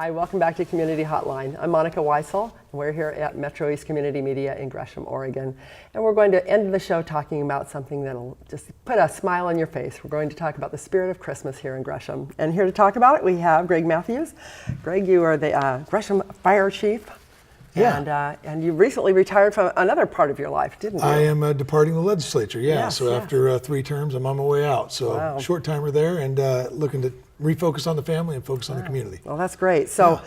Hi, welcome back to Community Hotline. I'm Monica Weitzel, and we're here at MetroEast Community Media in Gresham, Oregon. And we're going to end the show talking about something that'll just put a smile on your face. We're going to talk about the Spirit of Christmas here in Gresham. And here to talk about it, we have Greg Matthews. Greg, you are the Gresham Fire Chief. Yeah. And you recently retired from another part of your life, didn't you? I am departing the legislature, Yes, so yeah. after 3 terms, I'm on my way out. So Wow. short timer there and looking to refocus on the family and focus on the community. Well, that's great. So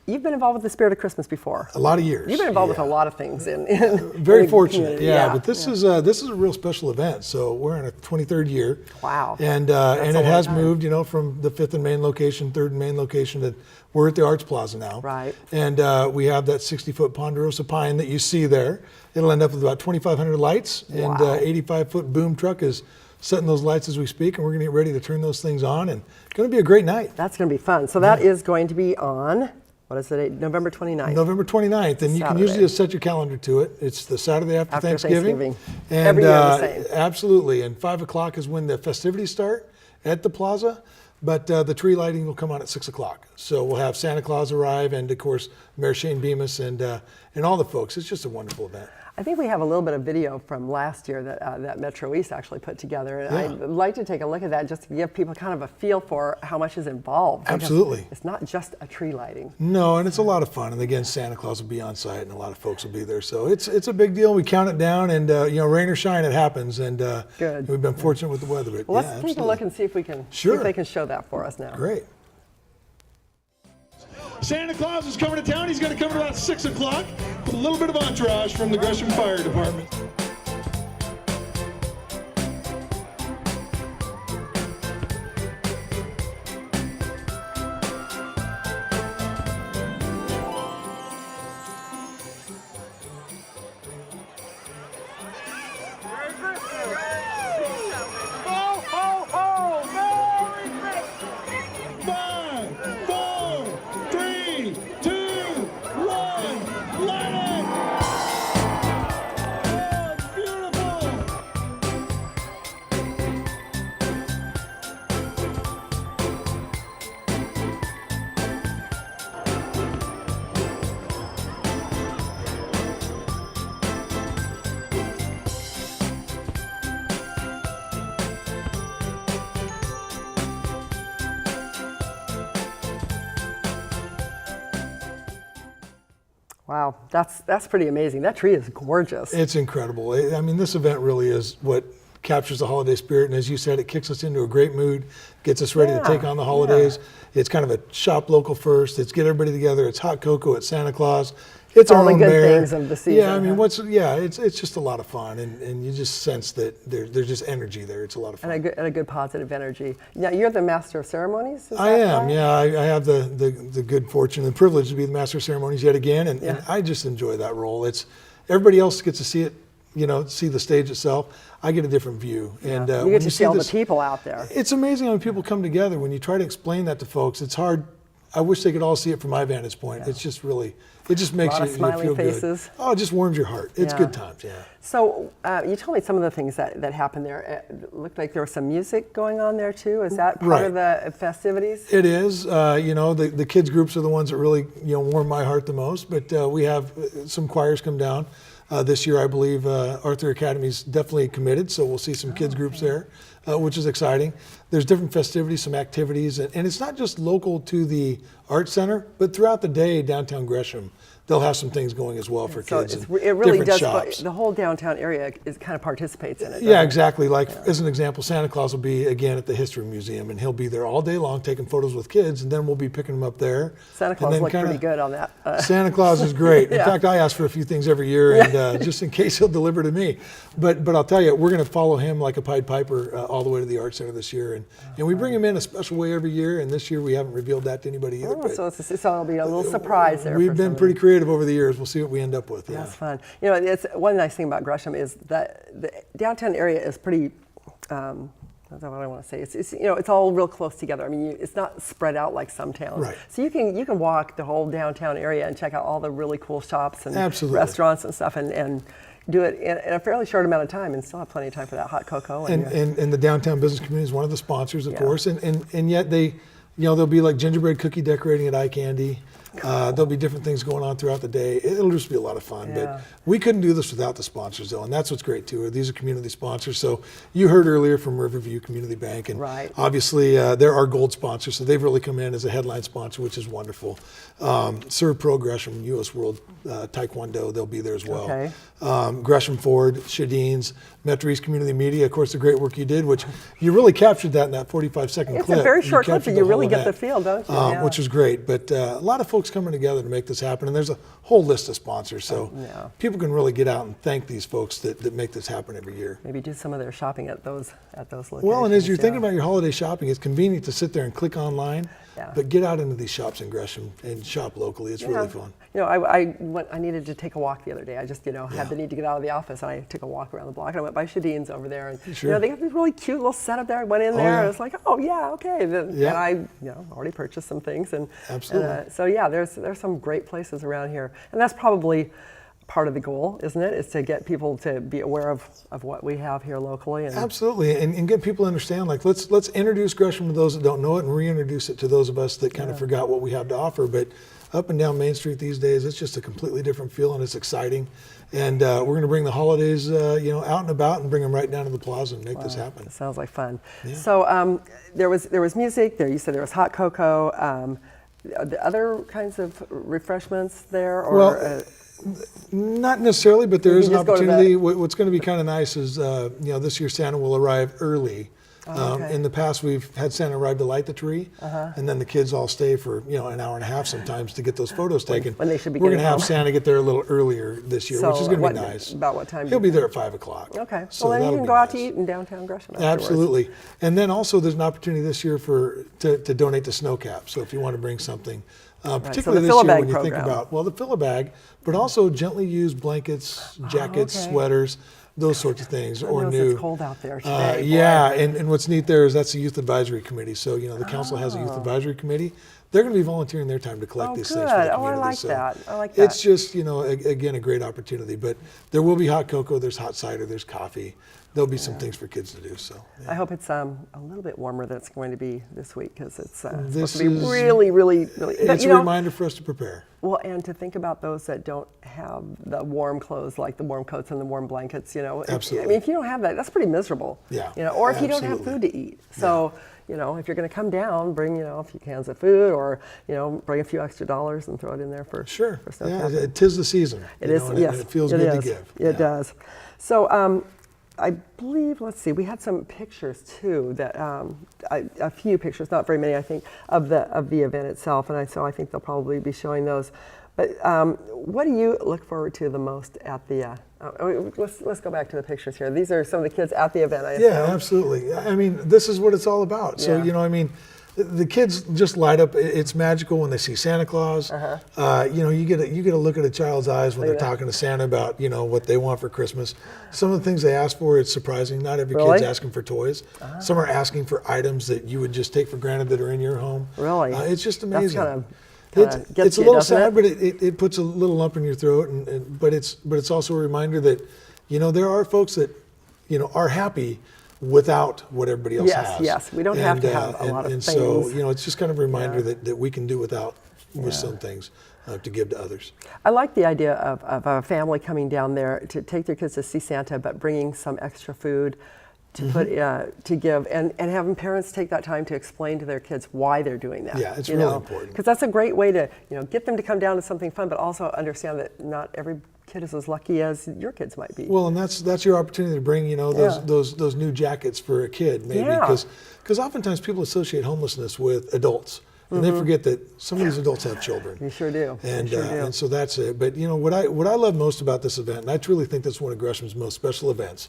you've been involved with the Spirit of Christmas before. A lot of years. You've been involved with a lot of things in Very in the fortunate, community. but this is a real special event. So we're in our 23rd year. Wow. And That's and a it long has time. moved, from the 5th and Main location, 3rd and Main location to we're at the Arts Plaza now. Right. And we have that 60-foot ponderosa pine that you see there. It'll end up with about 2,500 lights, and Wow. 85-foot boom truck is setting those lights as we speak, and we're going to get ready to turn those things on, and it's going to be a great night. That's going to be fun. So that is going to be on, what is the date? November 29th. November 29th, and you can usually just set your calendar to it. It's the Saturday after Thanksgiving. And, Every year the same. Absolutely, and 5 o'clock is when the festivities start at the plaza, but the tree lighting will come on at 6 o'clock. So we'll have Santa Claus arrive, and of course, Mayor Shane Bemis and all the folks. It's just a wonderful event. I think we have a little bit of video from last year that MetroEast actually put together. And I'd like to take a look at that just to give people kind of a feel for how much is involved. Because Absolutely. It's not just a tree lighting. No, and it's a lot of fun. And again, Santa Claus will be on site, and a lot of folks will be there. So it's a big deal. We count it down, and rain or shine, it happens. And Good. we've been fortunate with the weather. But Well, yeah, let's take a look and see if we can see Sure. if they can show that for us now. Great. Santa Claus is coming to town. He's going to come at about 6 o'clock with a little bit of entourage from the Gresham Fire Department. Wow, that's pretty amazing. That tree is gorgeous. It's incredible. I mean, this event really is what captures the holiday spirit. And as you said, it kicks us into a great mood, gets us ready to take on the holidays. It's kind of a shop local first. It's get everybody together. It's hot cocoa at Santa Claus. It's all our the own good mayor. things of the season. Yeah, I mean, huh? it's just a lot of fun, and you just sense that there's just energy there. It's a lot of fun. And a good positive energy. Now, you're the Master of Ceremonies? Is I that am, right? yeah. I have the good fortune and privilege to be the Master of Ceremonies yet again, and I just enjoy that role. It's everybody else gets to see it, see the stage itself. I get a different view, and You get to see all the people out there. It's amazing how people come together. When you try to explain that to folks, it's hard. I wish they could all see it from my vantage point. It's just really, it just makes you smiling feel faces. good. Oh, it just warms your heart. It's good times, yeah. So you told me some of the things that happened there. It looked like there was some music going on there too. Is that part of the festivities? It is. The kids groups are the ones that really warm my heart the most. But we have some choirs come down this year. I believe Arthur Academy's definitely committed, so we'll see some kids groups there, which is exciting. There's different festivities, some activities, and it's not just local to the Arts Center, but throughout the day, downtown Gresham, they'll have some things going as well for kids. So it really different does. shops. The whole downtown area kind of participates in it. Yeah, exactly. Like as an example, Santa Claus will be again at the History Museum, and he'll be there all day long taking photos with kids, and then we'll be picking them up there. Santa Claus looked pretty good on that. Santa Claus is great. In fact, I ask for a few things every year, and just in case he'll deliver to me. But I'll tell you, we're going to follow him like a Pied Piper all the way to the Arts Center this year, and we bring him in a special way every year. And this year we haven't revealed that to anybody either. So it'll be a little surprise there. We've been pretty creative over the years. We'll see what we end up with. Yeah. That's fun. It's one nice thing about Gresham is that the downtown area is pretty. That's not what I want to say. It's all real close together. I mean, it's not spread out like some towns. Right. So you can walk the whole downtown area and check out all the really cool shops and restaurants and stuff, and do it in a fairly short amount of time, and still have plenty of time for that hot cocoa. And the downtown business community is one of the sponsors, of course, and yet they there'll be like gingerbread cookie decorating at Eye Candy. There'll be different things going on throughout the day. It'll just be a lot of fun. Yeah. But we couldn't do this without the sponsors, though, and that's what's great too. These are community sponsors. So you heard earlier from Riverview Community Bank, and Right. obviously they're our gold sponsor. So they've really come in as a headline sponsor, which is wonderful. Serve Pro Gresham, U.S. World Taekwondo, they'll be there as well. Okay. Gresham Ford, Shadeen's, MetroEast Community Media, of course, the great work you did, which you really captured that in that 45-second clip. It's a very short clip, captured but you the really whole get the event, feel, don't you? Yeah. which was great. But a lot of folks coming together to make this happen, and there's a whole list of sponsors. So Yeah. people can really get out and thank these folks that make this happen every year. Maybe do some of their shopping at those locations. Well, and as you're yeah. thinking about your holiday shopping, it's convenient to sit there and click online, Yeah. but get out into these shops in Gresham and shop locally. It's really fun. I needed to take a walk the other day. I just, had the need to get out of the office, and I took a walk around the block. And I went by Shadeen's over there, and Sure. they got this really cute little setup there. I went in there, yeah. and it's like, oh yeah, okay. Yeah. And I, already purchased some things, and Absolutely. so yeah, there's some great places around here, and that's probably part of the goal, isn't it? Is to get people to be aware of what we have here locally. And Absolutely, and get people to understand. Like, let's introduce Gresham to those that don't know it, and reintroduce it to those of us that kind of forgot what we have to offer. But up and down Main Street these days, it's just a completely different feel, and it's exciting. And we're going to bring the holidays, out and about, and bring them right down to the plaza and make this happen. It sounds like fun. Yeah. So there was music there. You said there was hot cocoa. The other kinds of refreshments there, or Well, not necessarily, but there You is an just go to the- opportunity. What's going to be kind of nice is, this year Santa will arrive early. okay. In the past, we've had Santa arrive to light the tree, and then the kids all stay for an hour and a half sometimes to get those photos taken. when they should be We're going getting to have home. Santa get there a little earlier this year, So which is going to be what- nice. about what time? He'll be there at 5 o'clock. Okay. So Well, then you that'll can be go out to nice. eat in downtown Gresham afterwards. Absolutely. And then also there's an opportunity this year to donate to Snow Cap. So if you want to bring something, particularly the this year Fill-A-Bag when you think program. about, the Fill-A-Bag, but also gently used blankets, jackets, okay. sweaters, those sorts of things, I or know new. it's cold out there today. boy. Yeah, and what's neat there is that's the Youth Advisory Committee. So, the council has a Youth Advisory Committee. They're going to be volunteering their time to collect Oh, these good. things for the Oh, community. I like So that. I like that. It's just, again, a great opportunity. But there will be hot cocoa, there's hot cider, there's coffee. There'll be some things for kids to do. So yeah. I hope it's a little bit warmer than it's going to be this week, because it's supposed This to be is- really, really, really. but, It's a reminder for us to prepare. Well, and to think about those that don't have the warm clothes, like the warm coats and the warm blankets, Absolutely. I mean, if you don't have that, that's pretty miserable. Yeah, Or if you don't have absolutely. food to eat. So, if you're going to come down, bring, a few cans of food, or, bring a few extra dollars and throw it in there for Sure. For Yeah, snowcap. 'tis the season. It is, and yes. it feels it good is. to give. It does. So I believe, let's see, we had some pictures too, that a few pictures, not very many, I think, of the event itself, and so I think they'll probably be showing those. But what do you look forward to the most at the? Let's go back to the pictures here. These are some of the kids at the event. I Yeah, assume. absolutely. I mean, this is what it's all about. So, Yeah. the kids just light up. It's magical when they see Santa Claus. You get a look at a child's eyes when they're Look at that. talking to Santa about what they want for Christmas. Some of the things they ask for, it's surprising. Not every Really? kid's asking for toys. Some are asking for items that you would just take for granted that are in your home. Really? It's just That's amazing. kind of It's gets a you, little doesn't sad, it? but it puts a little lump in your throat. But it's also a reminder that there are folks that are happy without what everybody else Yes, has. yes. We don't have to have a lot of and so things. it's just kind of a reminder Yeah. that we can do without with some things to give to others. I like the idea of a family coming down there to take their kids to see Santa, but bringing some extra food to put to give, and having parents take that time to explain to their kids why they're doing that. Yeah, it's really important. Because that's a great way to get them to come down to something fun, but also understand that not every kid is as lucky as your kids might be. Well, and that's your opportunity to bring those new jackets for a kid, maybe, Yeah. because oftentimes people associate homelessness with adults. And they forget that some of these adults have children. You sure do. And You sure do. and so that's it. But what I love most about this event, and I truly think that's one of Gresham's most special events,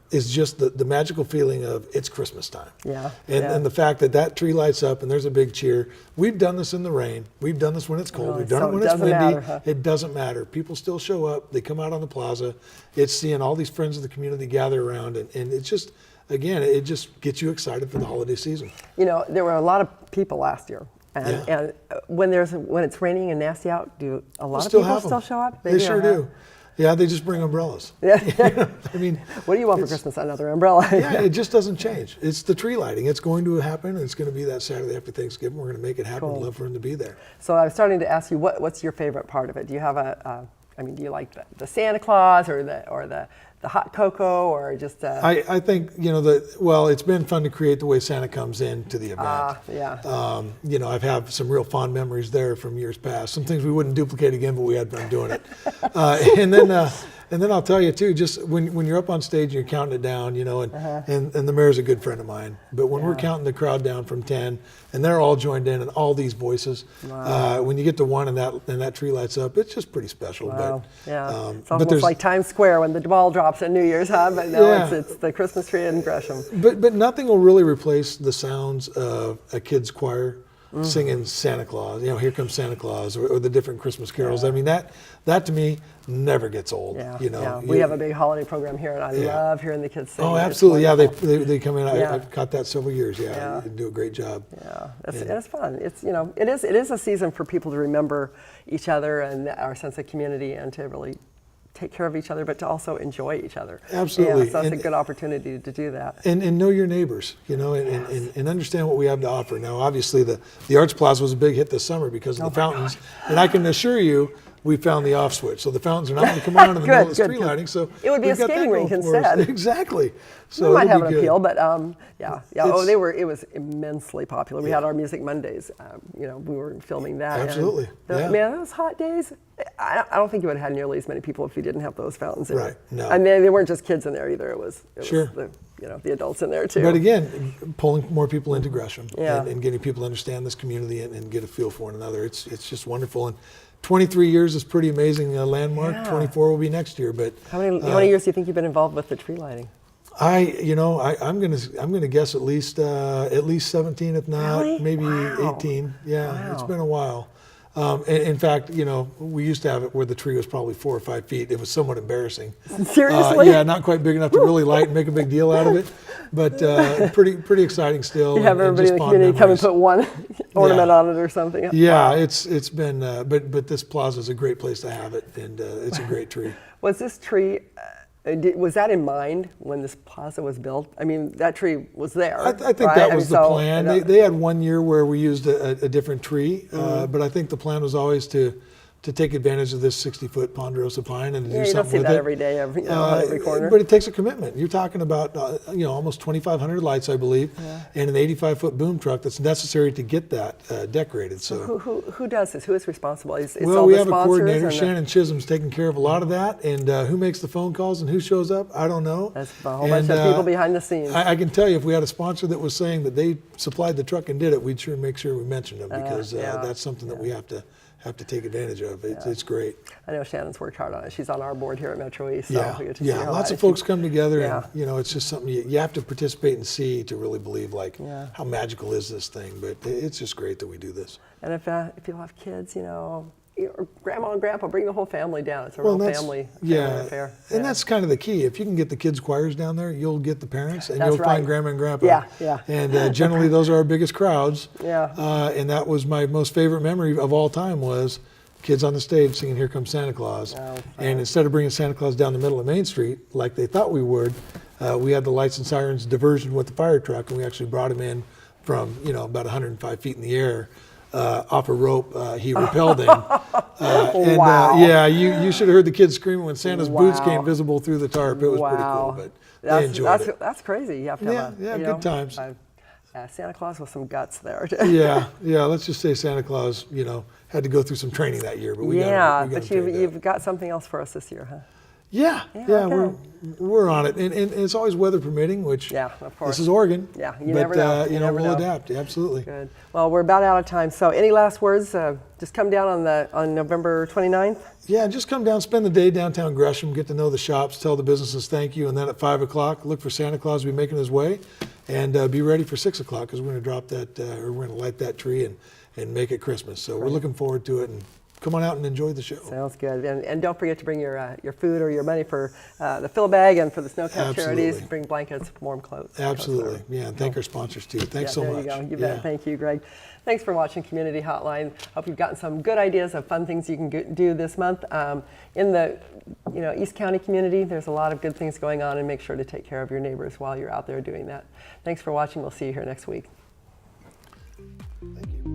is just the magical feeling of it's Christmas time. Yeah, And yeah. and the fact that tree lights up and there's a big cheer. We've done this in the rain. We've done this when it's cold. Really? We've done So it when it it's doesn't windy. matter, huh? It doesn't matter. People still show up. They come out on the plaza. It's seeing all these friends of the community gather around, and it's just, again, it just gets you excited for the holiday season. There were a lot of people last year. And, Yeah. and when it's raining and nasty out, do a lot of Still people have 'em. still show up? They sure do. Yeah, they just bring umbrellas. Yeah. I mean, What do you want for Christmas? Another umbrella. yeah, it just doesn't change. It's the tree lighting. It's going to happen. It's going to be that Saturday after Thanksgiving. We're going to make it happen. Cool. We'd love for him to be there. So I was starting to ask you, what's your favorite part of it? Do you have do you like the Santa Claus or the hot cocoa or just? I think, it's been fun to create the way Santa comes into the event. Yeah. I've had some real fond memories there from years past. Some things we wouldn't duplicate again, but we had fun doing it. And then I'll tell you too, just when you're up on stage and you're counting it down, and the mayor's a good friend of mine, but when we're counting the crowd down from 10 and they're all joined in and all these voices, when you get to 1 and that tree lights up, it's just pretty special. Wow. But, Yeah. It's but almost like Times Square when the ball drops at New Year's, huh? But no, Yeah. it's the Christmas tree in Gresham. But nothing will really replace the sounds of a kid's choir singing Santa Claus, Here Comes Santa Claus, or the different Christmas carols. Yeah. I mean, that to me never gets old. Yeah. We have a big holiday program here, and I love hearing the kids sing. Oh, It's absolutely. Yeah, wonderful. they come in. Yeah. I've caught that several years. Yeah, Yeah. they do a great job. Yeah, it's fun. It's it is a season for people to remember each other and our sense of community, and to really take care of each other, but to also enjoy each other. Absolutely. Yeah, so it's a good opportunity to do that. And know your neighbors, and understand what we have to offer. Now, obviously, the Arts Plaza was a big hit this summer because of the fountains, and I can assure you, we found the off switch. So the fountains are not going to come on in the middle of the street lighting. So it would be a we've got that skating rink going for us. instead. Exactly. So We might it'll have be an good. appeal, but yeah. It was immensely popular. We Yeah. had our Music Mondays. We were filming that. and Absolutely, yeah. Man, those hot days. I don't think you would have had nearly as many people if you didn't have those fountains in. Right, no. I mean, they weren't just kids in there either. It was Sure. the adults in there too. But again, pulling more people into Gresham Yeah. and getting people to understand this community and get a feel for one another. It's just wonderful. And 23 years is pretty amazing landmark. Yeah. 24 will be next year. But How many years do you think you've been involved with the tree lighting? I'm gonna guess at least 17, if not Really? maybe Wow. 18. Yeah, it's Wow. been a while. In fact, we used to have it where the tree was probably 4 or 5 feet. It was somewhat embarrassing. Seriously? Yeah, not quite big enough to really light and make a big deal out of it, but pretty exciting still. You have and everybody just in the fond community come and memories. put one ornament on it or something. Yeah, Wow. it's been, but this plaza is a great place to have it, and it's a great tree. Was this tree, was that in mind when this plaza was built? I mean, that tree was there. I think right? that I was mean, the so- plan. They had one year where we used a different tree, but I think the plan was always to take advantage of this 60-foot ponderosa pine and to Yeah, do you don't something see with that it. every day, on every corner. But it takes a commitment. You're talking about almost 2,500 lights, I believe, and an 85-foot boom truck that's necessary to get that decorated. So. Who does this? Who is responsible? It's Well, all we the have a sponsors coordinator, and the- Shannon Chisholm's taking care of a lot of that, and who makes the phone calls and who shows up, I don't know. That's a whole bunch of people behind the scenes. I can tell you, if we had a sponsor that was saying that they supplied the truck and did it, we'd sure make sure we mentioned them because yeah. that's something that we have to take advantage of. It's great. I know Shannon's worked hard on it. She's on our board here at MetroEast. So we get to see her Lots live. of folks come together, Yeah. and it's just something you have to participate and see to really believe Yeah. how magical is this thing. But it's just great that we do this. And if you have kids, or grandma and grandpa, bring the whole family down. It's a real family affair. And that's kind of the key. If you can get the kids' choirs down there, you'll get the parents, and That's you'll find right. grandma and grandpa. Yeah. And generally, those are our biggest crowds. Yeah. And that was my most favorite memory of all time was kids on the stage singing "Here Comes Santa Claus." Oh, and instead of bringing Santa Claus down the middle of Main Street like they thought we would, we had the lights and sirens diversion with the fire truck, and we actually brought him in from about 105 feet in the air. Off a rope, he rappelled in. Wow. Yeah, you should have heard the kids screaming when Santa's boots Wow. came visible through the tarp. It was pretty cool, but they enjoyed it. That's crazy. You have to have good times. Santa Claus with some guts there. Yeah, let's just say Santa Claus, had to go through some training that year, but we got but you've got something else for us this year, huh? Yeah, okay. we're on it, and it's always weather permitting, which Of course. this is Oregon. Yeah, you but, never know. You never we'll know. adapt. Absolutely. Good. Well, we're about out of time. So, any last words? Just come down on November 29th. Yeah, just come down, spend the day downtown Gresham, get to know the shops, tell the businesses thank you, and then at 5 o'clock, look for Santa Claus to be making his way, and be ready for 6 o'clock because we're going to drop that, or we're going to light that tree and make it Christmas. So we're looking forward to it, and come on out and enjoy the show. Sounds good. And don't forget to bring your food or your money for the fill bag and for the snow cap charities. Bring blankets, warm clothes. Absolutely. Yeah, and thank our sponsors too. Thanks so much. There you go. You bet. Thank you, Greg. Thanks for watching Community Hotline. Hope you've gotten some good ideas of fun things you can do this month. In the East County community, there's a lot of good things going on, and make sure to take care of your neighbors while you're out there doing that. Thanks for watching. We'll see you here next week. Thank you.